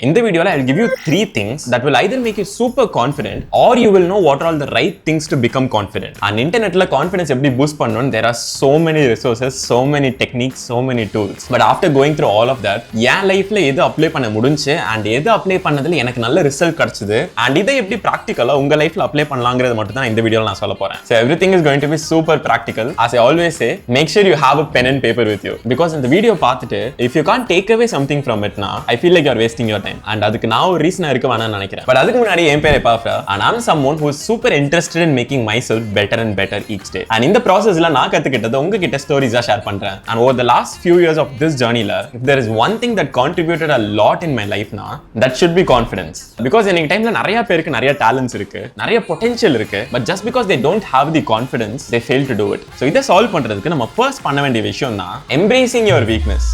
இந்த வீடியோல I'll give you 3 things that will either make you super confident or you will know what are all the right things to become confident. And internetல confidence எப்படி boost பண்ணனும், there are so many resources, so many techniques, so many tools. But after going through all of that, என் லைஃப்ல எது apply பண்ண முடிஞ்சு and எது apply பண்ணதுல எனக்கு நல்ல ரிசல்ட் கிடைச்சது and இதை எப்படி பிராக்டிகலா உங்க லைஃப்ல அப்ளை பண்ணலாம்ங்கறது மட்டும் தான் இந்த வீடியோல நான் சொல்ல போறேன். So everything is going to be super practical. As I always say, make sure you have a pen and paper with you because in the video பார்த்துட்டு if you can't take away something from it now, I feel like you're wasting your time. And அதுக்கு நான் ஒரு ரீசனா இருக்க வேணாம்னு நினைக்கிறேன். But அதுக்கு முன்னாடி என் பேர் எபாஃப்ரா and I'm someone who is super interested in making myself better and better each day. And இந்த processல நான் கத்துக்கிட்டது உங்ககிட்ட ஸ்டோரிஸா ஷேர் பண்றேன். And over the last few years of this journey la, if there is one thing that contributed a lot in my life na, that should be confidence. Because in டைம்ல நிறைய பேருக்கு நிறைய talents இருக்கு, நிறைய potential இருக்கு, but just because they don't have the confidence, they fail to do it. So இதை solve பண்றதுக்கு நம்ம first பண்ண வேண்டிய விஷயம் தான் embracing your weakness.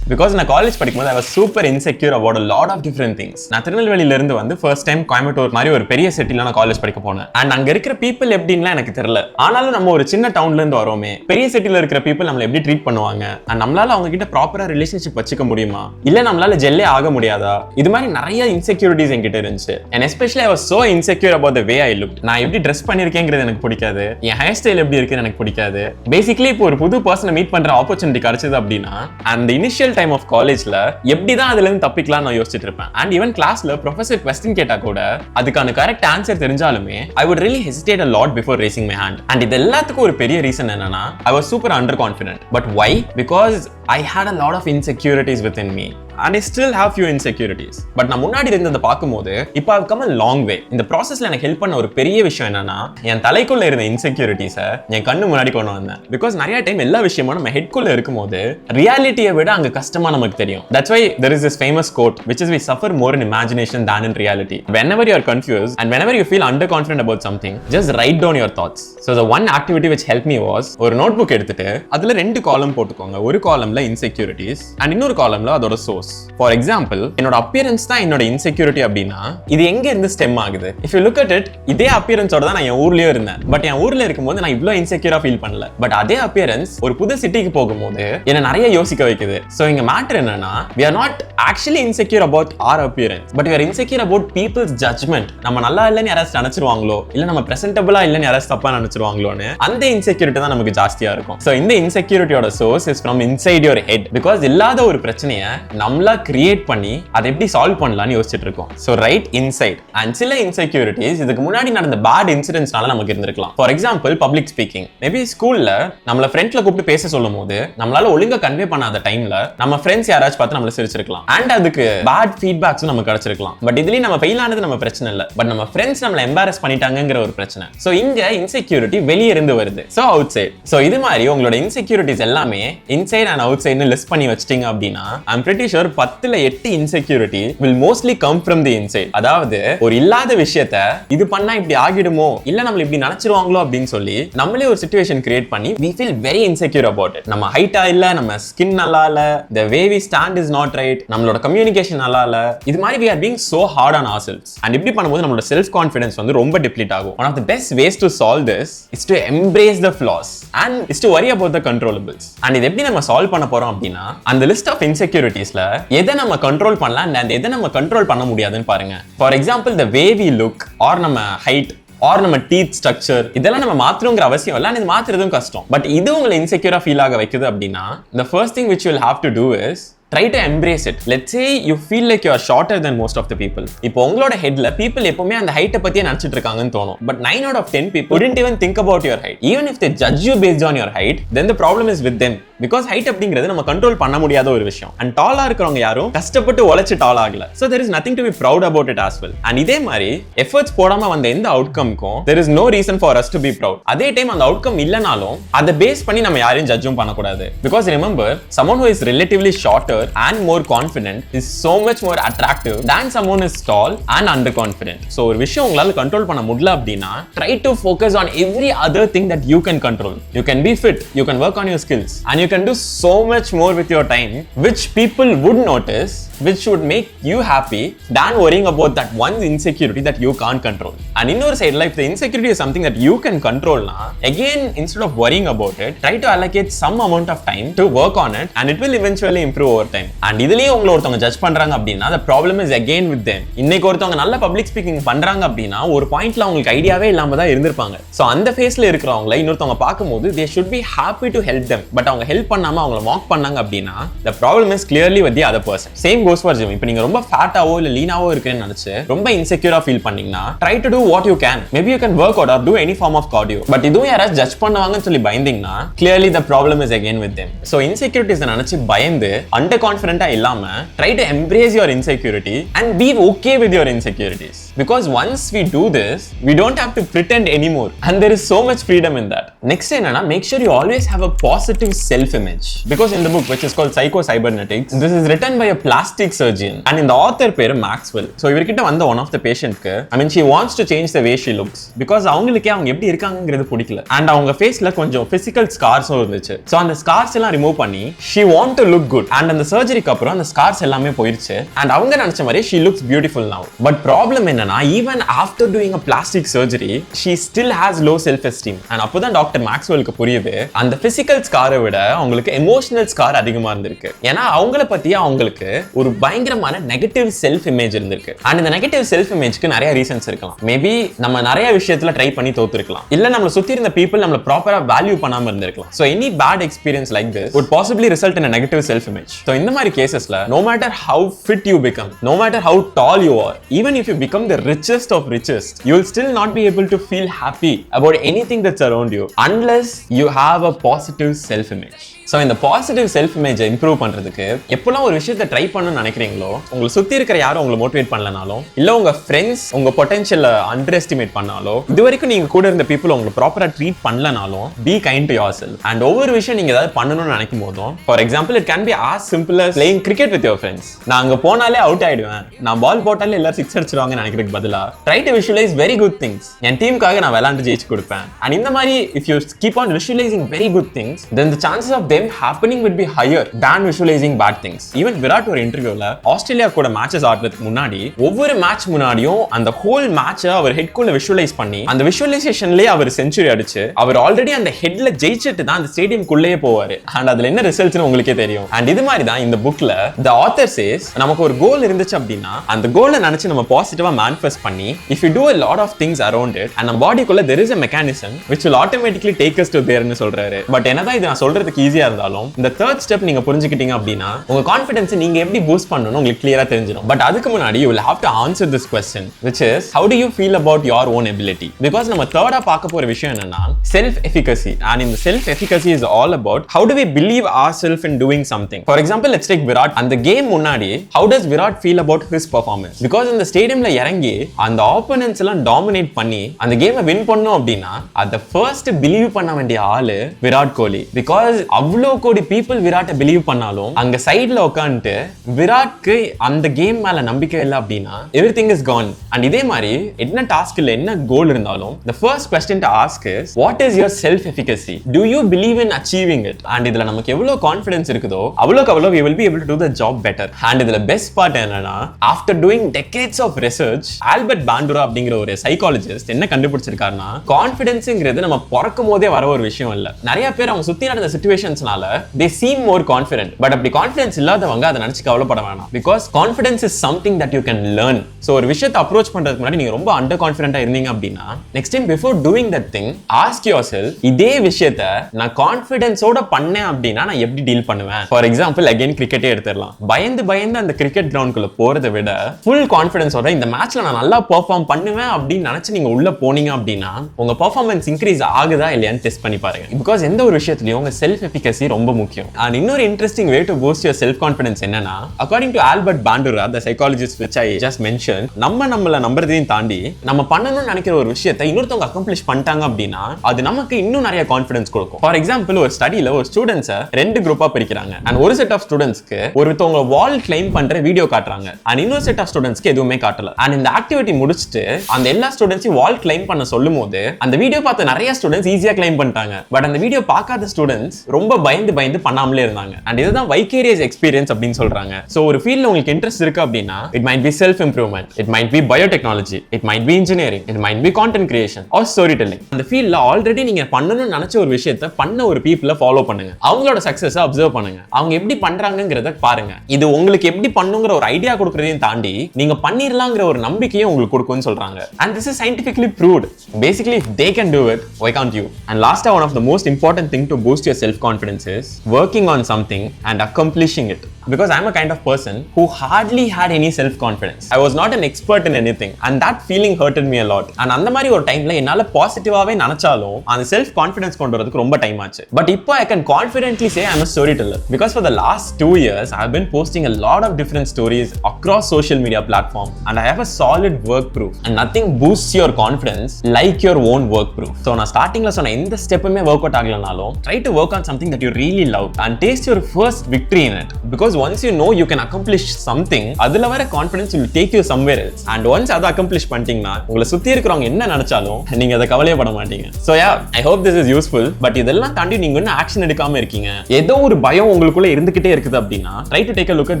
Because நான் காலேஜ் படிக்கும்போது I was super insecure about a lot of different things. நான் திருநெல்வேலியில இருந்து வந்து first time கோயம்புத்தூர் மாதிரி ஒரு பெரிய சிட்டில நான் காலேஜ் படிக்க போனேன். And அங்க இருக்கிற people எப்படின்னுலாம் எனக்கு தெரியல. ஆனாலும் நம்ம ஒரு சின்ன டவுன்ல இருந்து வரோமே, பெரிய சிட்டில இருக்கிற people நம்மள எப்படி ட்ரீட் பண்ணுவாங்க, and நம்மளால அவங்க கிட்ட ப்ராப்பரா ரிலேஷன்ஷிப் வச்சுக்க முடியுமா, இல்ல நம்மளால ஜெல்லே ஆக முடியாதா, இது மாதிரி நிறைய இன்செக்யூரிட்டிஸ் என்கிட்ட இருந்துச்சு. And especially I was so insecure about the way I looked. நான் எப்படி ட்ரெஸ் பண்ணிருக்கேங்கிறது எனக்கு பிடிக்காது, என் ஹேர் ஸ்டைல் எப்படி இருக்குன்னு எனக்கு பிடிக்காது. பேசிக்கலி இப்போ ஒரு புது பர்சனை மீட் பண்ற ஆப்பர்ச்சுனிட்டி கிடைச்சது அப்படின்னா அந்த இனிஷியல் டைம் ஆஃப் காலேஜ்ல எப்படி தான் அதுல இருந்து தப்பிக்கலாம் நான் யோசிச்சிட்டு இருப்பேன். அண்ட் ஈவன் கிளாஸ்ல ப்ரொஃபசர் क्वेश्चन கேட்டா கூட அதுக்கான கரெக்ட் ஆன்சர் தெரிஞ்சாலுமே I would really hesitate a lot before raising my hand. And இது எல்லாத்துக்கும் ஒரு பெரிய ரீசன் என்னன்னா I was super underconfident. But why? Because I had a lot of insecurities within me. And I still have few insecurities. But நான் முன்னாடி இருந்ததை பார்க்கும்போது இப்போ I've come a long way. இந்த ப்ராசஸ்ல எனக்கு ஹெல்ப் பண்ண ஒரு பெரிய விஷயம் என்னன்னா என் தலைக்குள்ள இருந்த இன்செக்யூரிட்டிஸை என் கண்ணு முன்னாடி கொண்டு வந்தேன். பிகாஸ் நிறைய டைம் எல்லா விஷயமும் நம்ம ஹெட்குள்ள இருக்கும்போது ரியாலிட்டியை விட அங்க கஷ்டமா நமக்கு தெரியும். That's why there is this famous quote which is we suffer more in imagination than in reality. Whenever you are confused and whenever you feel underconfident about something, just write down your thoughts. So the one activity which helped me was ஒரு notebook எடுத்துட்டு அதுல 2 காலம் போட்டுக்கோங்க. ஒரு காலம்ல insecurities and இன்னொரு காலம்ல அதோட source. For example, என்னோட appearance தான் என்னோட insecurity அப்படின்னா இது எங்க இருந்து ஸ்டெம் ஆகுது? If you look at it, இதே appearance ஓட தான் நான் என் ஊர்லயே இருந்தேன். பட் என் ஊர்ல இருக்கும்போது நான் இவ்ளோ insecure ஃபீல் பண்ணல. பட் அதே appearance ஒரு புது சிட்டிக்கு போகும்போது என்ன நிறைய யோசிக்க வைக்குது. So இங்க மேட்டர் என்னன்னா we are not actually insecure about our appearance, but we are insecure about people's judgment. நம்ம நல்லா இல்லன்னு யாராவது நினைச்சிருவாங்களோ, இல்ல நம்ம பிரசன்டபிளா இல்லன்னு யாராவது தப்பா நினைச்சிருவாங்களோன்னு அந்த insecurity தான் நமக்கு ஜாஸ்தியா இருக்கும். So இந்த insecurityயோட source is from inside your head. Because இல்லாத ஒரு பிரச்சனையை நம்மளா கிரியேட் பண்ணி அதை எப்படி சால்வ் பண்ணலாம்னு யோசிச்சுட்டு இருக்கோம். So right inside. And சில insecurities இதுக்கு முன்னாடி நடந்த bad incidents-னால நமக்கு இருந்திருக்கலாம். For example, public speaking. Maybe ஸ்கூல்ல நம்மள ஃப்ரெண்ட்ல கூப்பிட்டு பேச சொல்லும்போது நம்மளால ஒழுங்கா கன்வே பண்ணாத டைம்ல நம்ம ஃப்ரெண்ட்ஸ் யாராச்சும் பார்த்து நம்மள சிரிச்சிருக்கலாம். அண்ட் அதுக்கு bad feedbacks நமக்கு கிடைச்சிருக்கலாம். பட் இதுலயே நம்ம ஃபெயில் ஆனது நம்ம பிரச்சனை இல்ல. பட் நம்ம ஃப்ரெண்ட்ஸ் நம்மள எம்பாரஸ் பண்ணிட்டாங்கங்கற ஒரு பிரச்சனை. So இங்க insecurity வெளிய இருந்து வருது. So outside. So இது மாதிரி உங்களோட insecurities எல்லாமே inside and outside னு லிஸ்ட் பண்ணி வச்சிட்டீங்க அப்படினா I'm pretty sure 10ல 8 insecurity will mostly come from the inside. அதாவது ஒரு இல்லாத விஷயத்தை இது பண்ணா இப்படி ஆகிடுமோ, இல்ல நம்மள இப்படி நினைச்சிருவாங்களோ அப்படின்னு சொல்லி நம்மளே ஒரு சிச்சுவேஷன் கிரியேட் பண்ணி we feel very insecure about it. நம்ம ஹைட்டா இல்ல, நம்ம ஸ்கின் நல்லா இல்ல, the way we stand is not right, நம்மளோட கம்யூனிகேஷன் நல்லா இல்ல, இது மாதிரி we are being so hard on ourselves. And இப்படி பண்ணும்போது நம்மளோட செல்ஃப் கான்ஃபிடன்ஸ் வந்து ரொம்ப டிப்ளீட் ஆகும். One of the best ways to solve this is to embrace the flaws and is to worry about the controllables. And இது எப்படி நம்ம solve பண்ண போறோம் அப்படின்னா அந்த லிஸ்ட் ஆஃப் இன்செக்யூரிட்டிஸ்ல எதை நம்ம கண்ட்ரோல் பண்ணலாம் and எதை நம்ம கண்ட்ரோல் பண்ண முடியாதுன்னு பாருங்க. For example the way we look or நம்ம ஹைட் ஆர் நம்ம டீத் ஸ்ட்ரக்சர் இதெல்லாம் நம்ம மாற்றணுங்கிற அவசியம் இல்லை. இது மாற்றுறதும் கஷ்டம். பட் இது உங்களை இன்செக்யூரா ஃபீல் ஆக வைக்குது அப்படின்னா the first thing which you will have to do is try to embrace it. Let's say you feel like you are shorter than most of the people. இப்போ உங்களோட ஹெட்ல people எப்பவுமே அந்த ஹைட்டை பத்தியே நினைச்சிட்டு இருக்காங்கன்னு தோணும். But 9 out of 10 people wouldn't even think about your height. Even if they judge you based on your height, then the problem is with them. Because height அப்படிங்கிறது நம்ம கண்ட்ரோல் பண்ண முடியாத ஒரு விஷயம். And டாலா இருக்கிறவங்க யாரும் கஷ்டப்பட்டு உழைச்சு டால் ஆகல. So there is nothing to be proud about it as well. And இதே மாதிரி எஃபர்ட்ஸ் போடாம வந்த எந்த அவுட்கம்க்கும் there is no reason for us to be proud. அதே டைம் அந்த அவுட்கம் இல்லனாலும் அதை பேஸ் பண்ணி நம்ம யாரையும் ஜட்ஜும் பண்ணக்கூடாது. Because remember, someone who is relatively shorter and more confident is so much more attractive than someone is tall and underconfident. So ஒரு விஷயம் உங்களால கண்ட்ரோல் பண்ண முடியல அப்படின்னா try to focus on every other thing that you can control. You can be fit, you can work on your skills and you can do so much more with your time which people would notice which should make you happy than worrying about that one insecurity that you can't control. And இன்னொரு சைடுல if the insecurity is something that you can control na, again instead of worrying about it, try to allocate some amount of time to work on it and it will eventually improve over time. And இதுலயே உங்களை ஒருத்தவங்க judge பண்றாங்க அப்படின்னா the problem is again with them. இன்னைக்கு ஒருத்தவங்க நல்ல public speaking பண்றாங்க அப்படின்னா ஒரு பாயிண்ட்ல அவங்களுக்கு ஐடியாவே இல்லாம தான் இருந்திருப்பாங்க. சோ அந்த ஃபேஸ்ல இருக்கிறவங்கள இன்னொருத்தவங்க பார்க்கும்போது they should be happy to help them. But அவங்க ஹெல்ப் பண்ணாம அவங்கள மார்க் பண்ணாங்க அப்படின்னா the problem is clearly with the other person. Same goes for gym. இப்போ நீங்க ரொம்ப ஃபேட்டாவோ இல்ல லீனாவோ இருக்கேன்னு நினைச்சு ரொம்ப இன்செக்யூரா ஃபீல் பண்ணீங்கன்னா try to do what you can. Maybe you can work out or do any form of cardio. But இதுவும் யாராவது ஜட்ஜ் பண்ணுவாங்கன்னு சொல்லி பயந்தீங்கன்னா clearly the problem is again with them. So insecurities நினைச்சு பயந்து அண்டர் கான்ஃபிடென்ட்டா இல்லாம try to embrace your insecurity and be okay with your insecurities. Because once we do this, we don't have to pretend anymore. And there is so much freedom in that. Next enna, make sure you always have a positive self-image. Because in the book, which is called Psycho-Cybernetics, this is written by a plastic surgeon. And in the author pair, Maxwell. So இவர்கிட்ட வந்த one of the patient க்கு, I mean, she wants to change the way she looks. Because அவங்களுக்கே அவங்க எப்படி இருக்காங்கங்கிறது பிடிக்கல. And அவங்க ஃபேஸ்ல கொஞ்சம் physical scars இருந்துச்சு. So அந்த scars எல்லாம் remove பண்ணி, she want to look good. And அந்த சர்ஜரிக்கு அப்புறம் அந்த scars எல்லாமே போயிருச்சு. And அவங்க நினைச்ச மாதிரி she looks beautiful now. But problem என்னன்னா, even after doing a plastic surgery, she still has low self-esteem. And அப்போதான் டாக்டர் மேக்ஸ்வெல்க்கு புரியுது அந்த பிசிக்கல் ஸ்காரை விட அவங்களுக்கு எமோஷனல் ஸ்கார் அதிகமா இருந்திருக்கு. ஏன்னா அவங்கள பத்தி அவங்களுக்கு ஒரு பயங்கரமான நெகட்டிவ் செல்ஃப் இமேஜ் இருந்திருக்கு. அண்ட் இந்த நெகட்டிவ் செல்ஃப் இமேஜ்க்கு நிறைய ரீசன்ஸ் இருக்கலாம். மேபி நம்ம நிறைய விஷயத்துல ட்ரை பண்ணி தோத்துருக்கலாம். இல்ல நம்மள சுத்தி இருந்த பீப்புள் நம்மள ப்ராப்பரா வேல்யூ பண்ணாம இருந்திருக்கலாம். So any bad experience like this would possibly result in a negative self-image. So இந்த மாதிரி கேசஸ்ல no matter how fit you become, no matter how tall you are, even if you become the richest of richest, you will still not be able to feel happy about anything that's around you unless you have a positive self-image. So இந்த positive self இமேஜை improve பண்ணுறதுக்கு எப்போல்லாம் ஒரு விஷயத்தை try பண்ணணும்னு நினைக்கிறீங்களோ, உங்களை சுற்றி இருக்கிற யாரும் உங்களை மோட்டிவேட் பண்ணலனாலும், இல்லை உங்கள் ஃப்ரெண்ட்ஸ் உங்கள் பொட்டன்ஷியலை அண்டர் எஸ்டிமேட் பண்ணாலோ, இது வரைக்கும் நீங்கள் கூட இருந்த பீப்புள் உங்களை ப்ராப்பராக ட்ரீட் பண்ணலனாலும், be kind to yourself. And ஒவ்வொரு விஷயம் நீங்கள் ஏதாவது பண்ணணும்னு நினைக்கும் போதும், for example it can be as simple as playing cricket with your friends. நான் அங்கே போனாலே அவுட் ஆயிடுவேன், நான் பால் போட்டாலே எல்லாரும் சிக்ஸ் அடிச்சிருவாங்கன்னு நினைக்கிறதுக்கு பதிலாக try to visualize very good things. என் டீமுக்காக நான் விளையாண்டு ஜெயிச்சு கொடுப்பேன். அண்ட் இந்த மாதிரி if you keep on visualizing very good things, then the chances of them happening would be higher than visualizing bad things. Even Virat ஒரு இன்டர்வியூல ஆஸ்திரேலியா கூட மேட்சஸ் ஆடுறதுக்கு முன்னாடி ஒவ்வொரு மேட்ச் முன்னாடியும் அந்த ஹோல் மேட்சை அவர் ஹெட்குள்ள விஷுவலைஸ் பண்ணி அந்த விஷுவலைசேஷன்லயே அவர் செஞ்சுரி அடிச்சு அவர் ஆல்ரெடி அந்த ஹெட்ல ஜெயிச்சிட்டு தான் அந்த ஸ்டேடியம்குள்ளேயே போவாரு. அண்ட் அதுல என்ன ரிசல்ட்ஸ்னு உங்களுக்கே தெரியும். அண்ட் இது மாதிரி தான் இந்த புக்ல the author says நமக்கு ஒரு கோல் இருந்துச்சு அப்படின்னா அந்த கோலை நினைச்சு நம்ம பாசிட்டிவா மேனிஃபெஸ்ட் பண்ணி if you do a lot of things around it and நம்ம பாடிக்குள்ள there is a mechanism which will automatically take us to there ன்னு சொல்றாரு. பட் என்னதான் இது நான் சொல்றதுக்கு ஈஸியா இருந்தாலும் இந்த தேர்ட் ஸ்டெப் நீங்க புரிஞ்சுக்கிட்டீங்க அப்படின்னா உங்க கான்ஃபிடன்ஸ் நீங்க எப்படி பூஸ்ட் பண்ணனும் உங்களுக்கு கிளியரா தெரிஞ்சிடும். பட் அதுக்கு முன்னாடி you will have to answer this question, which is how do you feel about your own ability? Because நம்ம தேர்டா பார்க்க போற விஷயம் என்னன்னா self efficacy. And in the self efficacy is all about how do we believe ourselves in doing something. For example, let's take Virat. அந்த game முன்னாடி how does Virat feel about his performance? Because இந்த ஸ்டேடியம்ல இறங்கி அந்த opponents எல்லாம் dominate பண்ணி அந்த கேமை win பண்ணனும் அப்படின்னா அத ஃபர்ஸ்ட் பிலீவ் பண்ண வேண்டிய ஆளு விராட் கோலி. Because அவ்வளோ கோடி people விராட்டை பிலீவ் பண்ணாலும் அங்க சைடுல உட்காந்துட்டு விராட்க்கு அந்த கேம் மேல நம்பிக்கை இல்லை அப்படின்னா எவ்ரிதிங் இஸ் கான். அண்ட் இதே மாதிரி என்ன டாஸ்க் இல்ல என்ன கோல் இருந்தாலும் the first question to ask is what is your self efficacy? Do you believe in achieving it? And இதுல நமக்கு எவ்வளவு கான்ஃபிடன்ஸ் இருக்குதோ அவ்வளவுக்கு அவ்வளவு we will be able to do the job better. And இதுல பெஸ்ட் பார்ட் என்னன்னா after doing decades of research, Albert Bandura அப்படிங்கிற ஒரு சைக்காலஜிஸ்ட் என்ன கண்டுபிடிச்சிருக்காருன்னா கான்ஃபிடன்ஸ்ங்கிறது நம்ம பிறக்கும் போதே வர ஒரு விஷயம் இல்ல. நிறைய பேர் அவங்க சுத்தி நடந்த சிச்சுவேஷன்ஸ்னால they seem more confident, but அப்படி கான்ஃபிடன்ஸ் இல்லாதவங்க அதை நினைச்சு கவலைப்பட வேணாம். Because confidence is something that you can learn. So ஒரு விஷயத்தை அப்ரோச் பண்றதுக்கு முன்னாடி நீங்க ரொம்ப அண்டர் கான்ஃபிடென்ட்டா இருந்தீங்க அப்படின்னா next time before doing that thing ask yourself, இதே விஷயத்தை நான் கான்ஃபிடன்ஸோட பண்ணேன் அப்படின்னா நான் எப்படி டீல் பண்ணுவேன். ஃபார் எக்ஸாம்பிள் அகைன் கிரிக்கெட்டே எடுத்துடலாம். பயந்து பயந்து அந்த கிரிக்கெட் கிரவுண்ட்குள்ள போறதை விட ஃபுல் கான்ஃபிடன்ஸோட இந்த மேட்ச்ல நான் நல்லா பெர்ஃபார்ம் பண்ணுவேன் அப்படின்னு நினைச்சு நீங்க உள்ள போனீங்க அப்படின்னா உங்க பெர்ஃபார்மன்ஸ் இன்க்ரீஸ் ஆகுதா இல்லையான்னு டெஸ்ட் பண்ணி பாருங்க. பிகாஸ் எந்த ஒரு விஷயத்துலயும் உங்க செல்ஃப் எஃபிகசி ரொம்ப முக்கியம். And இன்னொரு interesting way to boost your self confidence என்னன்னா according to Albert Bandura the psychologist which I just mentioned, நம்மள நம்புறதையும் தாண்டி நம்ம பண்ணணும்னு நினைக்கிற ஒரு விஷயத்தை இன்னொருத்தவங்க அக்கம்ப்ளிஷ் பண்ணிட்டாங்க அப்படின்னா அது நமக்கு இன்னும் நிறைய கான்ஃபிடன்ஸ் கொடுக்கும். ஃபார் எக்ஸாம்பிள் ஒரு ஸ்டடியில ஒரு ஸ்டூடெண்ட்ஸை ரெண்டு குரூப்பா பிரிக்கிறாங்க. அண்ட் ஒரு செட் ஆஃப் ஸ்டூடெண்ட்ஸ்க்கு ஒருத்தவங்க வால் கிளைம் பண்ற வீடியோ காட்டுறாங்க. அண்ட் இன்னொரு செட் ஆஃப் ஸ்டூடெண்ட்ஸ்க்கு எதுவுமே காட்டல. அண்ட் இந்த ஆக்டிவிட்டி முடிச்சுட்டு அந்த எல்லா ஸ்டூடெண்ட்ஸையும் வால் கிளைம் பண்ண சொல்லும் போது அந்த வீடியோ பார்த்த நிறைய ஸ்டூடெண்ட்ஸ் ஈஸியா கிளைம் பண்ணிட்டாங்க. பட் அந்த வீடியோ பார்க்காத ஸ்டூடெண்ட்ஸ் ரொம்ப பயந்து பயந்து பண்ணாமலே இருந்தாங்க. அண்ட் இதுதான் வைகேரியஸ் எக்ஸ்பீரியன்ஸ் அப்படின்னு சொல்றாங்க. சோ ஒரு ஃபீல்ட்ல உங்களுக்கு இன்ட்ரெஸ்ட் இருக்கு அப்படின்னா it might be self improvement, it might be biotechnology, it might be engineering, it might be content creation or story telling. அந்த ஃபீல்ட்ல ஆல்ரெடி நீங்க பண்ணணும்னு நினைச்ச ஒரு விஷயத்தை பண்ண ஒரு பீப்புளை ஃபாலோ பண்ணுங்க. அவங்களோட சக்சஸ் அப்சர்வ் பண்ணுங்க. அவங்க எப்படி பண்றாங்கிறத பாருங்க. இது உங்களுக்கு எப்படி பண்ணுங்கிற ஒரு ஐடியா கொடுக்கறதையும் தாண்டி நீங்க பண்ணிரலாங்கிற ஒரு நம்பிக்கையை உங்களுக்கு கொடுக்கும்னு சொல்றாங்க. And this is scientifically proved. Basically, if they can do it, why can't you? And last, one of the most important thing to boost your self-confidence is working on something and accomplishing it. Because I'm a kind of person who hardly had any self-confidence. I was not an expert in anything, and that feeling hurted me a lot. And அந்த மாதிரி ஒரு டைம்ல என்னால பாசிட்டிவாவே நினைச்சாலும் அந்த self confidence கொண்டு வரதுக்கு ரொம்ப டைம் ஆச்சு. பட் இப்போ I can confidently say I'm a storyteller because for the last 2 years I've been posting a lot of different stories across social media platforms, and I have a solid work proof. And nothing boosts your confidence like your own work proof. So நான் ஸ்டார்டிங்ல சொன்ன எந்த ஸ்டெப்புமே work out ஆகலனாலும் try to work on something that you really love and taste your first victory in it. Because once you know you can accomplish something, அதுல வர confidence will take you somewhere else. And once அதை accomplish பண்ணிட்டீங்கன்னா உங்களை சுத்தி இருக்கிறவங்க என்ன நினைச்சாலும் நீங்க அதை கவலையப்பட மாட்டீங்க. So yeah, I hope this is useful. But இதெல்லாம் தாண்டி நீங்க இன்னும் ஆக்ஷன் எடுக்காம இருக்கீங்க, ஏதோ ஒரு பயம் உங்களுக்குள்ள இருந்துகிட்டே இருக்குது அப்படின்னா try to take a look at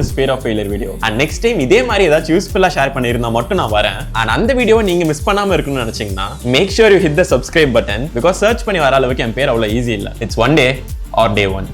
this fear of failure video. And next time இதே மாதிரி ஏதாச்சும் யூஸ்ஃபுல்லா ஷேர் பண்ணியிருந்தா மட்டும் நான் வரேன். And அந்த வீடியோவை நீங்க மிஸ் பண்ணாம இருக்கணும்னு நினைச்சீங்கன்னா make sure you hit the subscribe button because search பண்ணி வர அளவுக்கு என் பேர் அவ்வளவு ஈஸி இல்ல. It's one day or day one.